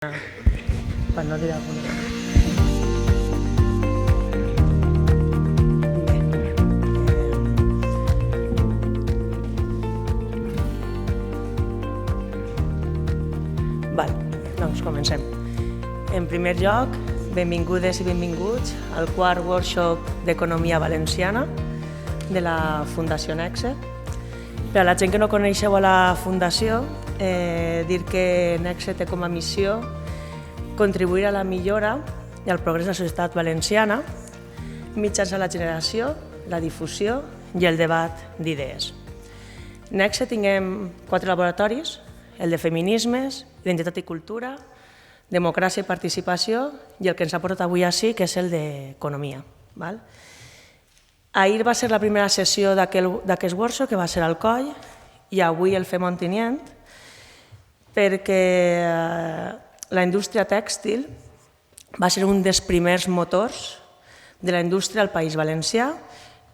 per no dir alguna cosa. Doncs comencem. En primer lloc, benvingudes i benvinguts al quart workshop d'Economia Valenciana de la Fundació Nexe. Per a la gent que no coneixeu a la Fundació, dir que Nexe té com a missió contribuir a la millora i al progrés de la societat valenciana mitjançant la generació, la difusió i el debat d'idees. Nexe tinguem 4 laboratoris, el de feminismes, identitat i cultura, democràcia i participació i el que ens ha portat avui així, que és el d'economia. Ahir va ser la primera sessió d'aquest workshop, que va ser al Coll, i avui el fem a Ontinyent, perquè la indústria tèxtil va ser un dels primers motors de la indústria al País Valencià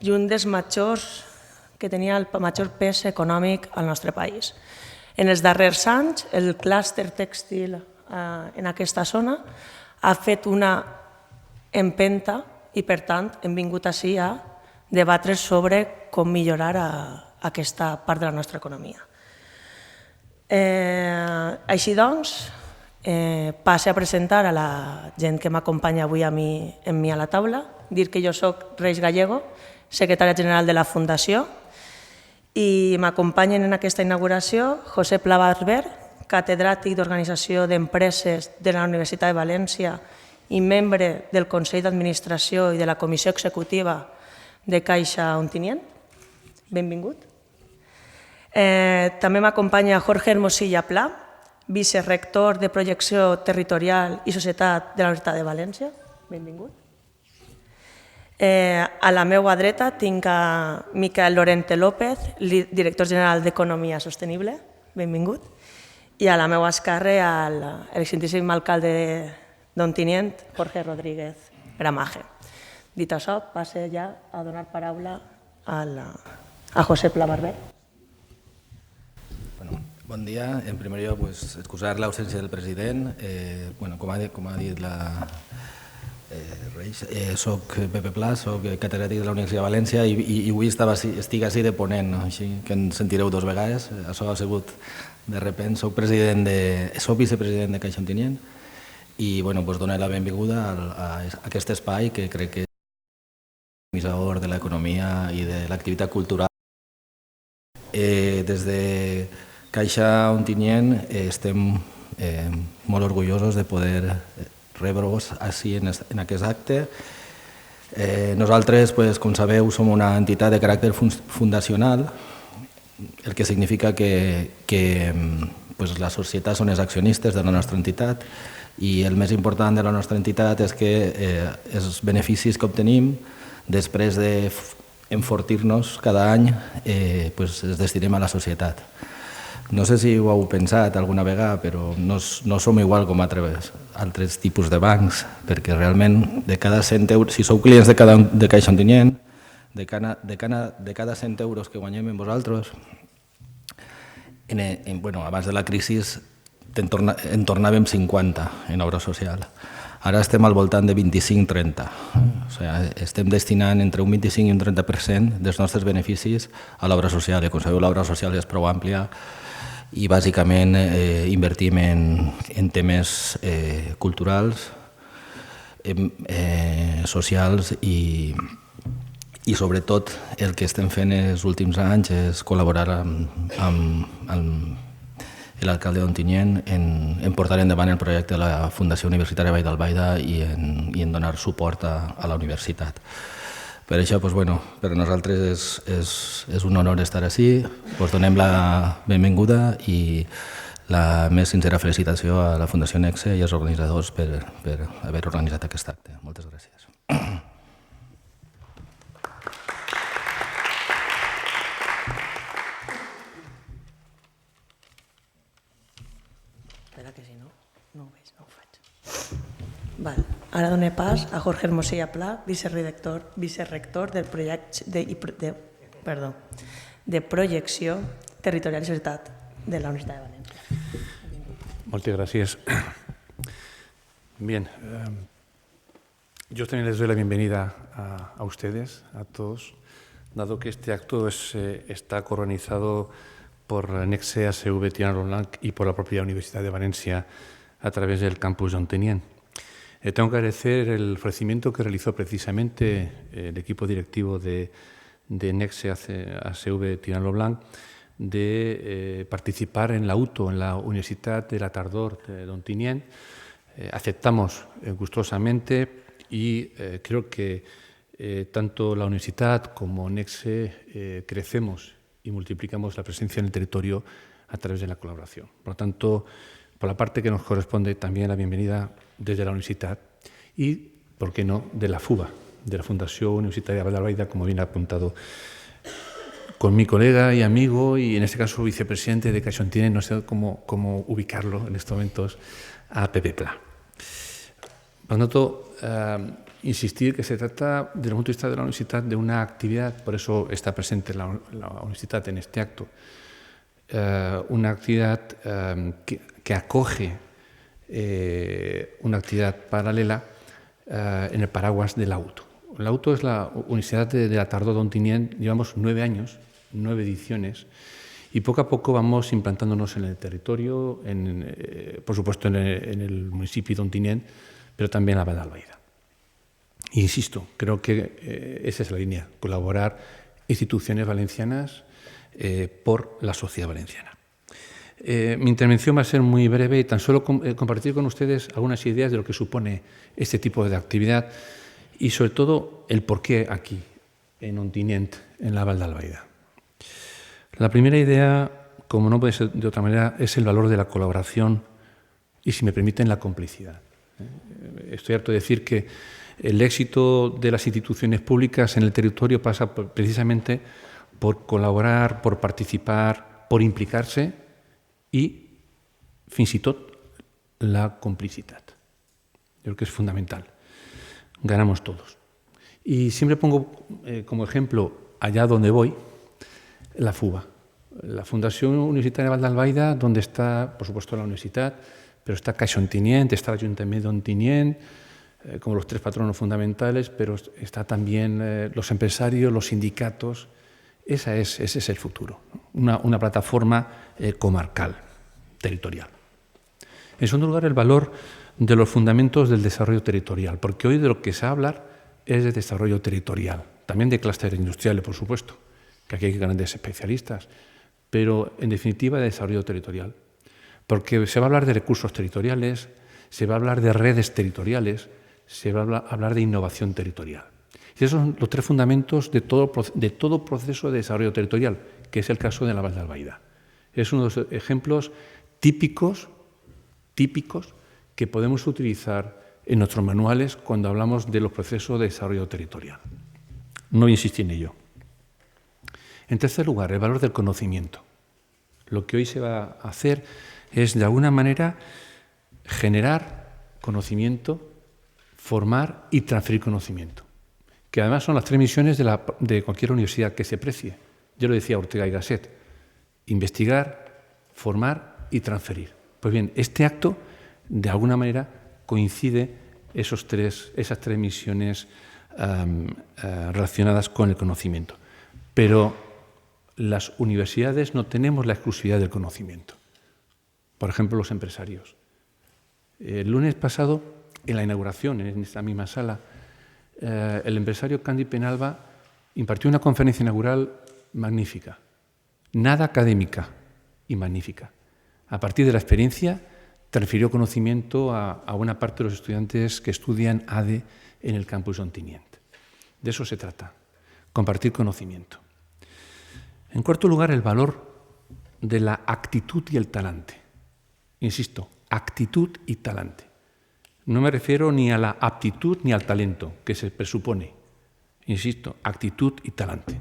i un dels majors que tenia el major pes econòmic al nostre país. En els darrers anys, el clúster tèxtil en aquesta zona ha fet una empenta i, per tant, hem vingut ací a debatre sobre com millorar aquesta part de la nostra economia. Així doncs, passo a presentar a la gent que m'acompanya avui amb mi a la taula, dir que jo soc Reis Gallego, secretària general de la Fundació, i m'acompanyen en aquesta inauguració José Pla Barber, catedràtic d'Organització d'Empreses de la Universitat de València i membre del Consell d'Administració i de la Comissió Executiva de Caixa Ontinyent. Benvingut. També m'acompanya Jorge Hermosilla Pla, vicerector de Projecció Territorial i Societat de la Universitat de València. Benvingut. A la meva dreta tinc a Miquel Lorente López, director general d'Economia Sostenible. Benvingut. I a la meva esquerra, l'excel·lentíssim alcalde d'Ontinyent, Jorge Rodríguez Gramaje. Dit això, passo ja a donar paraula a José Pla Barber. Bon dia. En primer lloc, excusar l'ausència del president. Com ha dit la Reis, soc Pepe Pla, soc catedràtic de la Universitat de València i avui estic així de ponent, així que em sentireu 2 vegades. Això ha sigut de repent. Soc vicepresident de Caixa Ontinyent i donar la benvinguda a aquest espai que crec que és l'organitzador de l'economia i de l'activitat cultural. Des de Caixa Ontinyent estem molt orgullosos de poder rebre-vos així en aquest acte. Nosaltres, com sabeu, som una entitat de caràcter fundacional, el que significa que les societats són els accionistes de la nostra entitat i el més important de la nostra entitat és que els beneficis que obtenim després d'enfortir-nos cada any els destinem a la societat. No sé si ho heu pensat alguna vegada, però no som igual com altres tipus de bancs, perquè realment de cada 100 euros, si sou clients de Caixa Ontinyent, de cada 100 euros que guanyem en vosaltres, abans de la crisi en tornàvem 50 en obra social. Ara estem al voltant de 25-30. Estem destinant entre un 25 i un 30% dels nostres beneficis a l'obra social. Com sabeu, l'obra social és prou àmplia i bàsicament invertim en temes culturals, socials i sobretot el que estem fent els últims anys és col·laborar amb l'alcalde d'Ontinyent en portar endavant el projecte de la Fundació Universitària Vall d'Albaida i en donar suport a la universitat. Per això, per a nosaltres és un honor estar ací. Us donem la benvinguda i la més sincera felicitació a la Fundació Nexe i als organitzadors per haver organitzat aquest acte. Moltes gràcies. Espera que si no ho veig, no ho faig. Ara dono pas a Jorge Hermosilla Pla, vicerector del projecte de Projecció Territorial i Societat de la Universitat de València. Moltes gràcies. Bien, yo también les doy la bienvenida a ustedes, a todos, dado que este acto está coronizado por Nexe ACV Tirant lo Blanc y por la propia Universidad de Valencia a través del campus Ontinyent. Tengo que agradecer el ofrecimiento que realizó precisamente el equipo directivo de Nexe ACV Tirant lo Blanc de participar en l'auto en la Universitat de la Tardor d'Ontinyent. Aceptamos gustosamente y creo que tanto la universidad como Nexe crecemos y multiplicamos la presencia en el territorio a través de la colaboración. Por lo tanto, por la parte que nos corresponde, también la bienvenida desde la universidad y, por qué no, de la FUBA, de la Fundación Universitaria Vall d'Albaida, como bien ha apuntado con mi colega y amigo, y en este caso vicepresidente de Caixa Ontinyent, no sé cómo ubicarlo en estos momentos, a Pepe Pla. Por lo tanto, insistir que se trata, desde el punto de vista de la universidad, de una actividad, por eso está presente la universidad en este acto, una actividad que acoge una actividad paralela en el paraguas del auto. El auto es la Universidad de la Tardor d'Ontinyent, llevamos 9 años, 9 ediciones, y poco a poco vamos implantándonos en el territorio, por supuesto en el municipio de Ontinyent, pero también en la Vall d'Albaida. Insisto, creo que esa es la línea, colaborar instituciones valencianas por la sociedad valenciana. Mi intervención va a ser muy breve y tan solo compartir con ustedes algunas ideas de lo que supone este tipo de actividad y sobre todo el porqué aquí, en Ontinyent, en la Vall d'Albaida. La primera idea, como no puede ser de otra manera, es el valor de la colaboración y, si me permiten, la complicidad. Estoy harto de decir que el éxito de las instituciones públicas en el territorio pasa precisamente por colaborar, por participar, por implicarse y, fins i tot, la complicitat. Yo creo que es fundamental. Ganamos todos. Y siempre pongo como ejemplo, allá donde voy, la FUBA, la Fundación Universitaria Vall d'Albaida, donde está, por supuesto, la universidad, pero está Caixa Ontinyent, está el Ayuntamiento de Ontinyent, como los 3 patronos fundamentales, pero está también los empresarios, los sindicatos. Ese es el futuro, ¿no? Una plataforma comarcal, territorial. En segundo lugar, el valor de los fundamentos del desarrollo territorial, porque hoy de lo que se va a hablar es de desarrollo territorial, también de clústeres industriales, por supuesto, que aquí hay grandes especialistas, pero en definitiva de desarrollo territorial, porque se va a hablar de recursos territoriales, se va a hablar de redes territoriales, se va a hablar de innovación territorial. Y esos son los 3 fundamentos de todo proceso de desarrollo territorial, que es el caso de la Vall d'Albaida. Es uno de los ejemplos típicos que podemos utilizar en nuestros manuales cuando hablamos de los procesos de desarrollo territorial. No voy a insistir en ello. En tercer lugar, el valor del conocimiento. Lo que hoy se va a hacer es, de alguna manera, generar conocimiento, formar y transferir conocimiento, que además son las 3 misiones de cualquier universidad que se precie. Yo lo decía Ortega y Gasset, investigar, formar y transferir. Pues bien, este acto, de alguna manera, coincide esas 3 misiones relacionadas con el conocimiento. Pero las universidades no tenemos la exclusividad del conocimiento. Por ejemplo, los empresarios. El lunes pasado, en la inauguración, en esta misma sala, el empresario Candy Penalba impartió una conferencia inaugural magnífica, nada académica y magnífica. A partir de la experiencia, transfirió conocimiento a buena parte de los estudiantes que estudian ADE en el campus Ontinyent. De eso se trata, compartir conocimiento. En cuarto lugar, el valor de la actitud y el talante. Insisto, actitud y talante. No me refiero ni a la aptitud ni al talento que se presupone. Insisto, actitud y talante.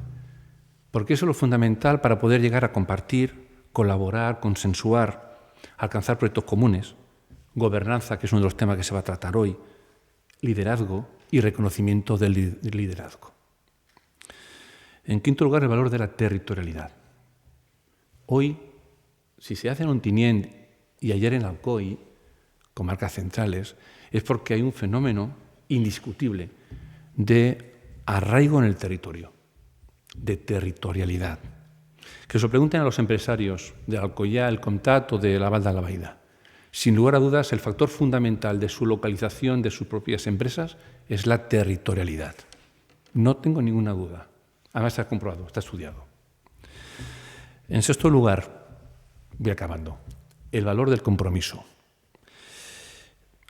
Porque eso es lo fundamental para poder llegar a compartir, colaborar, consensuar, alcanzar proyectos comunes, gobernanza, que es uno de los temas que se va a tratar hoy, liderazgo y reconocimiento del liderazgo. En quinto lugar, el valor de la territorialidad. Hoy, si se hace en Ontinyent y ayer en Alcoy, comarcas centrales, es porque hay un fenómeno indiscutible de arraigo en el territorio, de territorialidad. Que se lo pregunten a los empresarios de Alcoyá, el Comtat o de la Val d'Albaida. Sin lugar a dudas, el factor fundamental de su localización, de sus propias empresas, es la territorialidad. No tengo ninguna duda. Además está comprobado, está estudiado. En sexto lugar, voy acabando, el valor del compromiso.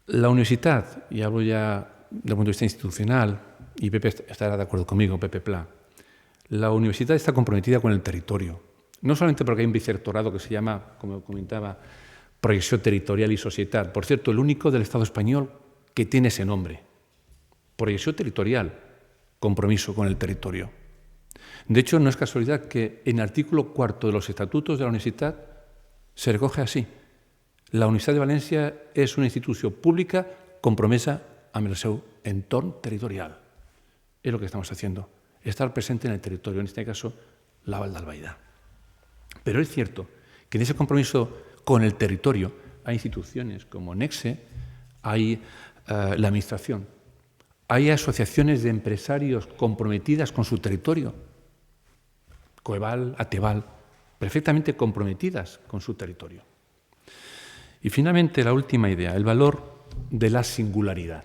La universidad, y hablo ya desde el punto de vista institucional, y Pepe estará de acuerdo conmigo, Pepe Pla, la universidad está comprometida con el territorio. No solamente porque hay un vicerrectorado que se llama, como comentaba, Proyección Territorial y Societat. Por cierto, el único del Estado español que tiene ese nombre. Proyección Territorial, compromiso con el territorio. De hecho, no es casualidad que en el artículo 4 de los estatutos de la universidad se recoge así. La Universitat de València és una institució pública compromesa amb el seu entorn territorial. Es lo que estamos haciendo, estar presente en el territorio, en este caso, la Val d'Albaida. Pero es cierto que en ese compromiso con el territorio hay instituciones como Nexe, hay la Administración, hay asociaciones de empresarios comprometidas con su territorio, Coeval, Ateval, perfectamente comprometidas con su territorio. Y finalmente, la última idea, el valor de la singularidad.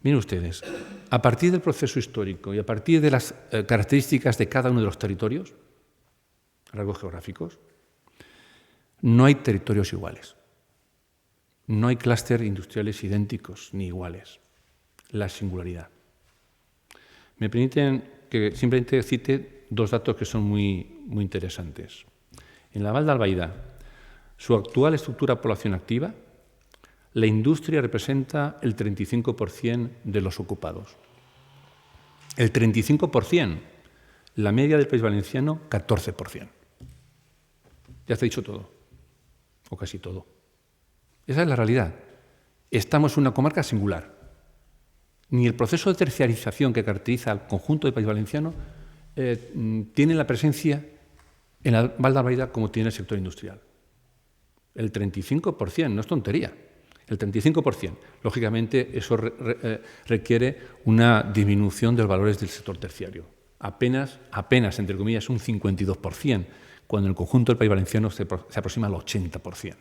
Miren ustedes, a partir del proceso histórico y a partir de las características de cada uno de los territorios, rasgos geográficos, no hay territorios iguales. No hay clústeres industriales idénticos ni iguales. La singularidad. Me permiten que simplemente cite dos datos que son muy interesantes. En la Val d'Albaida, su actual estructura de población activa, la industria representa el 35% de los ocupados. El 35%. La media del País Valenciano, 14%. Ya está dicho todo, o casi todo. Esa es la realidad. Estamos en una comarca singular. Ni el proceso de terciarización que caracteriza al conjunto del País Valenciano tiene la presencia en la Val d'Albaida como tiene el sector industrial. El 35%, no es tontería, el 35%. Lógicamente, eso requiere una disminución de los valores del sector terciario. Apenas, entre comillas, un 52%, cuando en el conjunto del País Valenciano se aproxima al 80%.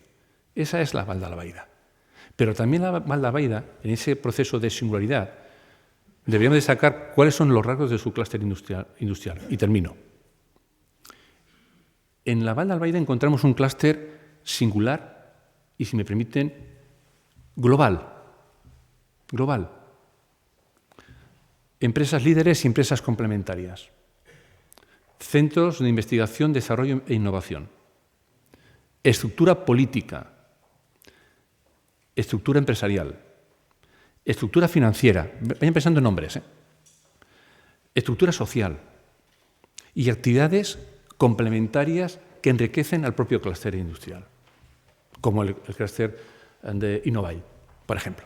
Esa es la Val d'Albaida. Pero también la Val d'Albaida, en ese proceso de singularidad, deberíamos destacar cuáles son los rasgos de su clúster industrial. Y termino. En la Val d'Albaida encontramos un clúster singular y, si me permiten, global. Empresas líderes y empresas complementarias. Centros de investigación, desarrollo e innovación. Estructura política. Estructura empresarial. Estructura financiera. Vayan pensando en nombres. Estructura social. Y actividades complementarias que enriquecen al propio clúster industrial, como el clúster de Innovai, por ejemplo.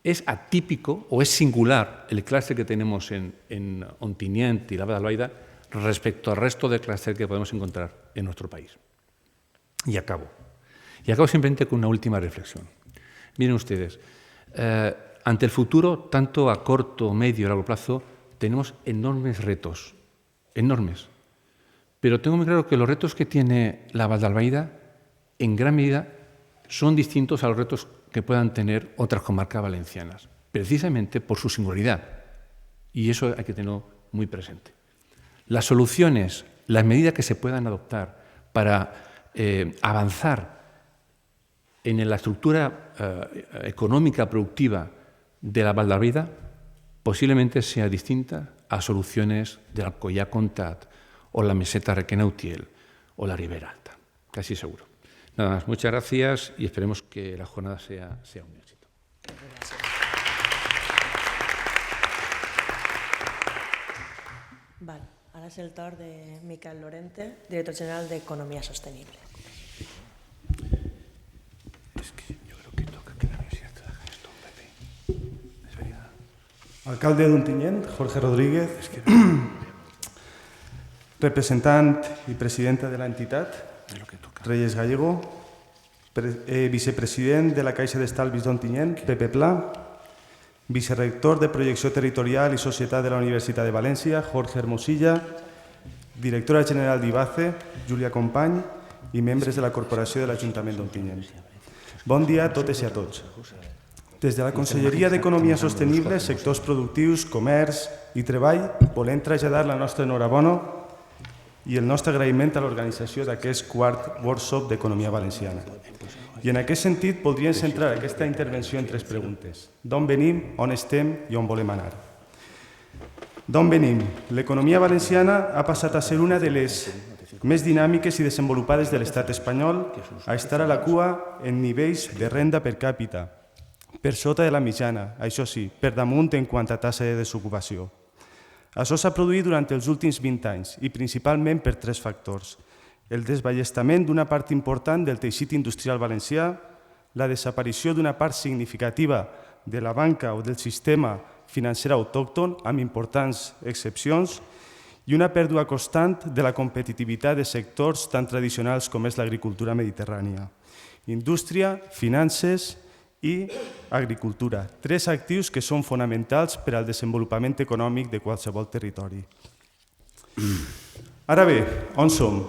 Es atípico o es singular el clúster que tenemos en Ontinyent y la Val d'Albaida respecto al resto del clúster que podemos encontrar en nuestro país. Y acabo simplemente con una última reflexión. Miren ustedes, ante el futuro, tanto a corto, medio y largo plazo, tenemos enormes retos, enormes. Pero tengo muy claro que los retos que tiene la Val d'Albaida, en gran medida, son distintos a los retos que puedan tener otras comarcas valencianas, precisamente por su singularidad. Y eso hay que tenerlo muy presente. Las soluciones, las medidas que se puedan adoptar para avanzar en la estructura económica productiva de la Val d'Albaida posiblemente sea distinta a soluciones del Alcoyà Comtat o la meseta Requena-Utiel o la Ribera Alta, casi seguro. Nada más, muchas gracias y esperemos que la jornada sea un éxito. Vale, ara és el torn de Miquel Lorente, director general d'Economia Sostenible. Es que yo creo que toca que la universidad te haga esto, Pepe. Es verdad. Alcalde d'Ontinyent, Jorge Rodríguez, representant i presidenta de l'entitat, Reyes Gallego, vicepresident de la Caixa d'Estalvis d'Ontinyent, Pepe Pla, vicerrector de Projecció Territorial i Societat de la Universitat de València, Jorge Hermosilla, directora general d'IBACE, Júlia Company, i membres de la Corporació de l'Ajuntament d'Ontinyent. Bon dia a totes i a tots. Des de la Conselleria d'Economia Sostenible, Sectors Productius, Comerç i Treball, volem traslladar la nostra enhorabona i el nostre agraïment a l'organització d'aquest quart workshop d'Economia Valenciana. I en aquest sentit, voldríem centrar aquesta intervenció en 3 preguntes. D'on venim, on estem i on volem anar? D'on venim? L'economia valenciana ha passat a ser una de les més dinàmiques i desenvolupades de l'estat espanyol, a estar a la cua en nivells de renda per càpita, per sota de la mitjana, això sí, per damunt en quant a taxa de desocupació. Això s'ha produït durant els últims 20 anys i principalment per 3 factors. El desballestament d'una part important del teixit industrial valencià, la desaparició d'una part significativa de la banca o del sistema financer autòcton, amb importants excepcions, i una pèrdua constant de la competitivitat de sectors tan tradicionals com és l'agricultura mediterrània. Indústria, finances i agricultura, 3 actius que són fonamentals per al desenvolupament econòmic de qualsevol territori. Ara bé, on som?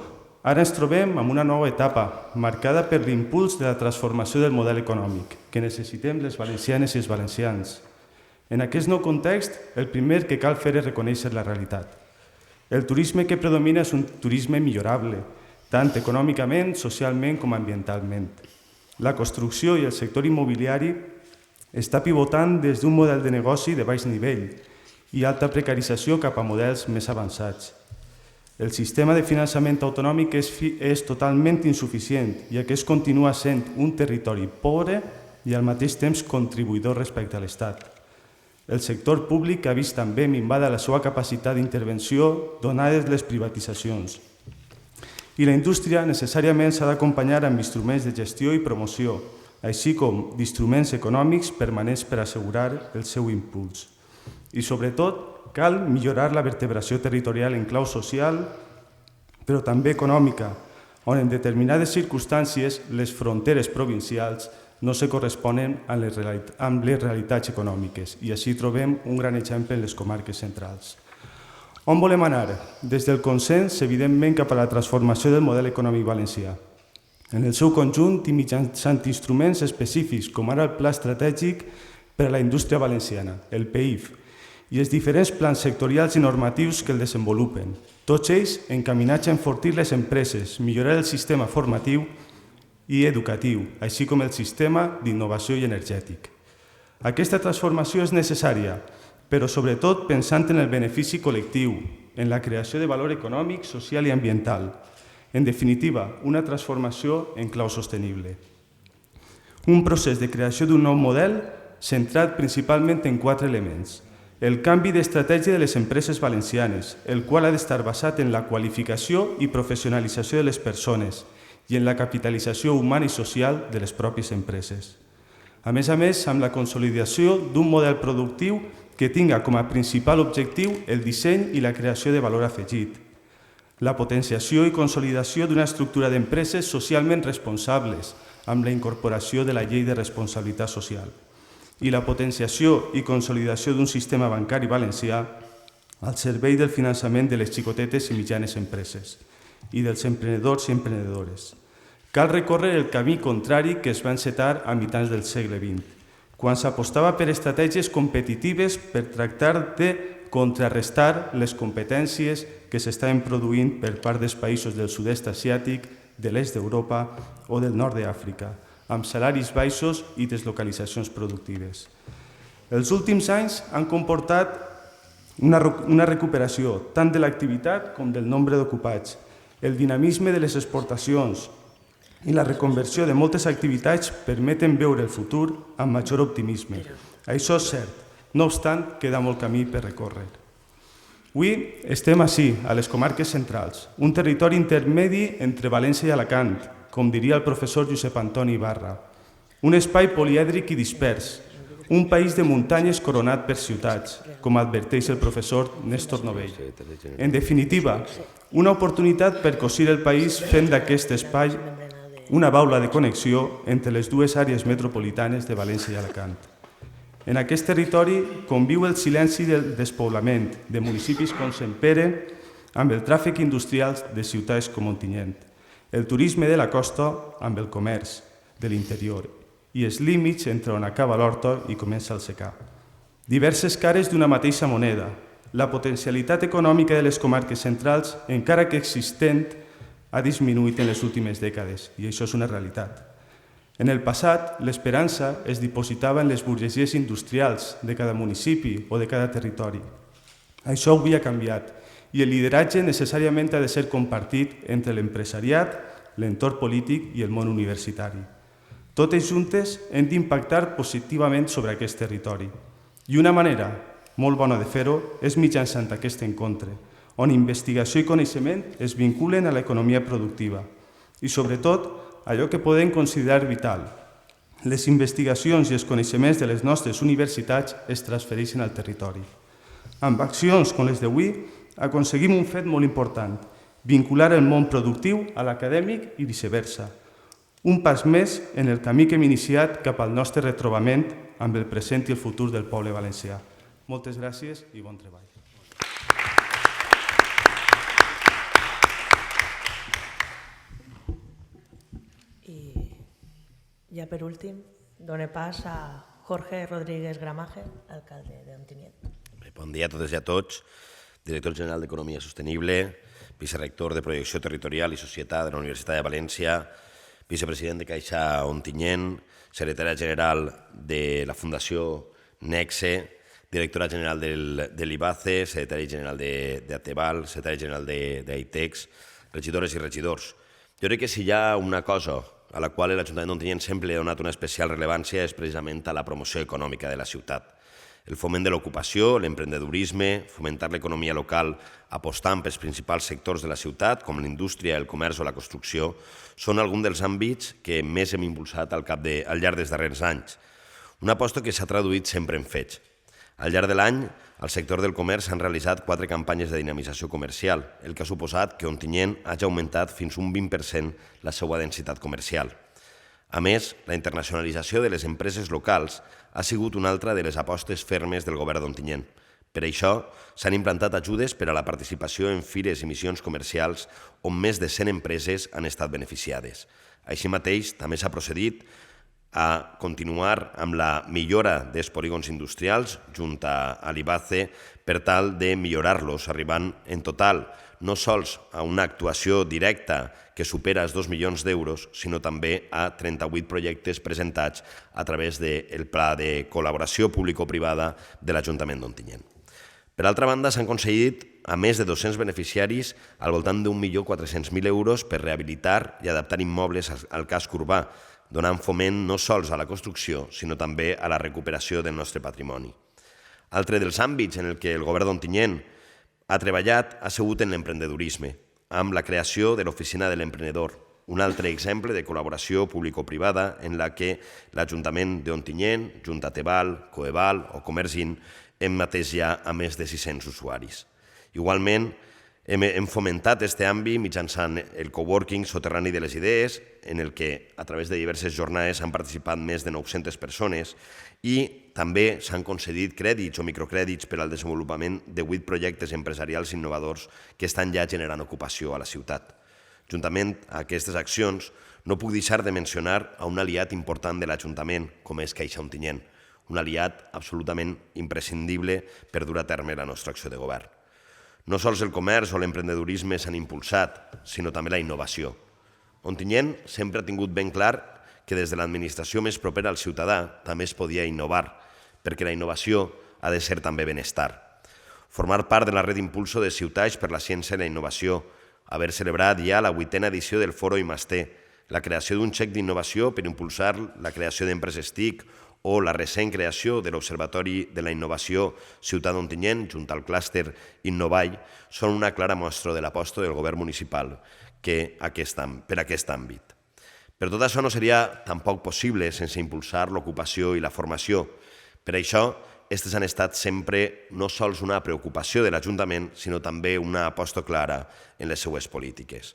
Ara ens trobem en una nova etapa, marcada per l'impuls de la transformació del model econòmic, que necessitem les valencianes i els valencians. En aquest nou context, el primer que cal fer és reconèixer la realitat. El turisme que predomina és un turisme millorable, tant econòmicament, socialment com ambientalment. La construcció i el sector immobiliari està pivotant des d'un model de negoci de baix nivell i alta precarització cap a models més avançats. El sistema de finançament autonòmic és totalment insuficient, ja que es continua sent un territori pobre i al mateix temps contribuïdor respecte a l'Estat. El sector públic ha vist també minvada la seva capacitat d'intervenció donades les privatitzacions. I la indústria necessàriament s'ha d'acompanyar amb instruments de gestió i promoció, així com d'instruments econòmics permanents per assegurar el seu impuls. I sobretot, cal millorar la vertebració territorial en clau social, però també econòmica, on en determinades circumstàncies les fronteres provincials no se corresponen amb les realitats econòmiques, i així trobem un gran exemple en les comarques centrals. On volem anar? Des del consens, evidentment, cap a la transformació del model econòmic valencià. En el seu conjunt i mitjançant instruments específics, com ara el Pla Estratègic per a la Indústria Valenciana, el PEIF, i els diferents plans sectorials i normatius que el desenvolupen, tots ells encaminats a enfortir les empreses, millorar el sistema formatiu i educatiu, així com el sistema d'innovació i energètic. Aquesta transformació és necessària, però sobretot pensant en el benefici col·lectiu, en la creació de valor econòmic, social i ambiental. En definitiva, una transformació en clau sostenible. Un procés de creació d'un nou model centrat principalment en 4 elements. El canvi d'estratègia de les empreses valencianes, el qual ha d'estar basat en la qualificació i professionalització de les persones i en la capitalització humana i social de les pròpies empreses. A més, amb la consolidació d'un model productiu que tinga com a principal objectiu el disseny i la creació de valor afegit, la potenciació i consolidació d'una estructura d'empreses socialment responsables amb la incorporació de la llei de responsabilitat social i la potenciació i consolidació d'un sistema bancari valencià al servei del finançament de les xicotetes i mitjanes empreses i dels emprenedors i emprenedores. Cal recórrer el camí contrari que es va encetar a mitjans del segle XX, quan s'apostava per estratègies competitives per tractar de contrarrestar les competències que s'estaven produint per part dels països del sud-est asiàtic, de l'est d'Europa o del nord d'Àfrica, amb salaris baixos i deslocalitzacions productives. Els últims anys han comportat una recuperació tant de l'activitat com del nombre d'ocupats, el dinamisme de les exportacions i la reconversió de moltes activitats permeten veure el futur amb major optimisme. Això és cert, no obstant, queda molt camí per recórrer. Avui estem ací, a les comarques centrals, un territori intermedi entre València i Alacant, com diria el professor Josep Antoni Ibarra, un espai polièdric i dispers, un país de muntanyes coronat per ciutats, com adverteix el professor Néstor Novell. En definitiva, una oportunitat per cosir el país fent d'aquest espai una baula de connexió entre les dues àrees metropolitanes de València i Alacant. En aquest territori conviu el silenci del despoblament de municipis com Sempere amb el tràfic industrial de ciutats com Ontinyent, el turisme de la costa amb el comerç de l'interior i els límits entre on acaba l'horta i comença el secà. Diverses cares d'una mateixa moneda. La potencialitat econòmica de les comarques centrals, encara que existent, ha disminuït en les últimes dècades, i això és una realitat. En el passat, l'esperança es dipositava en les burgesies industrials de cada municipi o de cada territori. Això havia canviat, i el lideratge necessàriament ha de ser compartit entre l'empresariat, l'entorn polític i el món universitari. Totes juntes hem d'impactar positivament sobre aquest territori. I una manera molt bona de fer-ho és mitjançant aquest encontre, on investigació i coneixement es vinculen a l'economia productiva i, sobretot, allò que podem considerar vital. Les investigacions i els coneixements de les nostres universitats es transfereixen al territori. Amb accions com les d'avui aconseguim un fet molt important, vincular el món productiu a l'acadèmic i viceversa. Un pas més en el camí que hem iniciat cap al nostre retrobament amb el present i el futur del poble valencià. Moltes gràcies i bon treball. I ja per últim, dono pas a Jorge Rodríguez Gramaje, alcalde d'Ontinyent. Bon dia a totes i a tots. Director general d'Economia Sostenible, vicerector de Projecció Territorial i Societat de la Universitat de València, vicepresident de Caixa Ontinyent, secretària general de la Fundació Nexe, directora general de l'IBACE, secretari general d'Ateval, secretari general d'AITEX, regidores i regidors. Jo crec que si hi ha una cosa a la qual l'Ajuntament d'Ontinyent sempre li ha donat una especial rellevància és precisament a la promoció econòmica de la ciutat. El foment de l'ocupació, l'emprendedorisme, fomentar l'economia local apostant pels principals sectors de la ciutat, com l'indústria, el comerç o la construcció, són alguns dels àmbits que més hem impulsat al llarg dels darrers anys. Una aposta que s'ha traduït sempre en fets. Al llarg de l'any, al sector del comerç s'han realitzat 4 campanyes de dinamització comercial, el que ha suposat que Ontinyent hagi augmentat fins un 20% la seva densitat comercial. A més, la internacionalització de les empreses locals ha sigut una altra de les apostes fermes del govern d'Ontinyent. Per això, s'han implantat ajudes per a la participació en fires i missions comercials on més de 100 empreses han estat beneficiades. Així mateix, també s'ha procedit a continuar amb la millora dels polígons industrials junt a l'IBACE per tal de millorar-los, arribant en total no sols a una actuació directa que supera els 2 milions d'euros, sinó també a 38 projectes presentats a través del Pla de Col·laboració Público-Privada de l'Ajuntament d'Ontinyent. Per altra banda, s'han concedit a més de 200 beneficiaris al voltant d'1.400.000 euros per rehabilitar i adaptar immobles al casc urbà, donant foment no sols a la construcció, sinó també a la recuperació del nostre patrimoni. Altre dels àmbits en què el govern d'Ontinyent ha treballat ha sigut en l'emprendedorisme, amb la creació de l'Oficina de l'Emprenedor, un altre exemple de col·laboració público-privada en la que l'Ajuntament d'Ontinyent, Junta Teval, Coeval o Comergint hem atès ja a més de 600 usuaris. Igualment, hem fomentat aquest àmbit mitjançant el coworking soterrani de les idees, en el que a través de diverses jornades han participat més de 900 persones i també s'han concedit crèdits o microcrèdits per al desenvolupament de 8 projectes empresarials innovadors que estan ja generant ocupació a la ciutat. Juntament a aquestes accions, no puc deixar de mencionar a un aliat important de l'Ajuntament, com és Caixa Ontinyent, un aliat absolutament imprescindible per dur a terme la nostra acció de govern. No sols el comerç o l'emprendedorisme s'han impulsat, sinó també la innovació. Ontinyent sempre ha tingut ben clar que des de l'administració més propera al ciutadà també es podia innovar, perquè la innovació ha de ser també benestar. Formar part de la red d'impulso de ciutats per la ciència i la innovació, haver celebrat ja la 8a edició del Foro I+T, la creació d'un xec d'innovació per impulsar la creació d'empreses TIC o la recent creació de l'Observatori de la Innovació Ciutat d'Ontinyent, junt al clúster Innovall, són una clara mostra de l'aposta del govern municipal per aquest àmbit. Per tot això no seria tampoc possible sense impulsar l'ocupació i la formació. Per això, aquestes han estat sempre no sols una preocupació de l'Ajuntament, sinó també una aposta clara en les seues polítiques.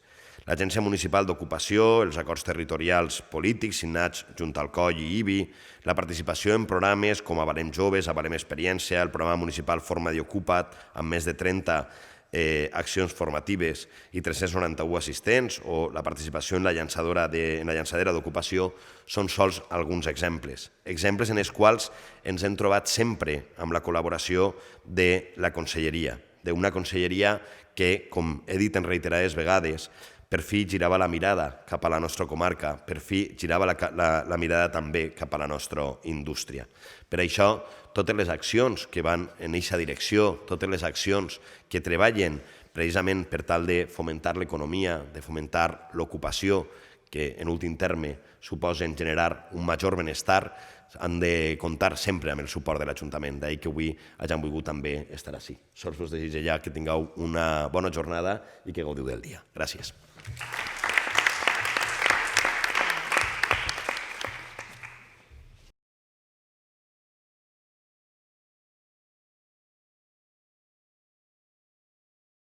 l'Agència Municipal d'Ocupació, els acords territorials polítics signats junt al COI i IBI, la participació en programes com Avalem Joves, Avalem Experiència, el programa municipal Forma i Ocupa't, amb més de 30 accions formatives i 391 assistents, o la participació en la llançadera d'ocupació, són sols alguns exemples. Exemples en els quals ens hem trobat sempre amb la col·laboració de la conselleria, d'una conselleria que, com he dit en reiterades vegades, per fi girava la mirada cap a la nostra comarca, per fi girava la mirada també cap a la nostra indústria. Per això, totes les accions que van en aquesta direcció, totes les accions que treballen precisament per tal de fomentar l'economia, de fomentar l'ocupació, que en últim terme suposen generar un major benestar, han de comptar sempre amb el suport de l'Ajuntament. D'ahir que avui hagin volgut també estar així. Sols us desitjo ja que tingueu una bona jornada i que gaudiu del dia. Gràcies.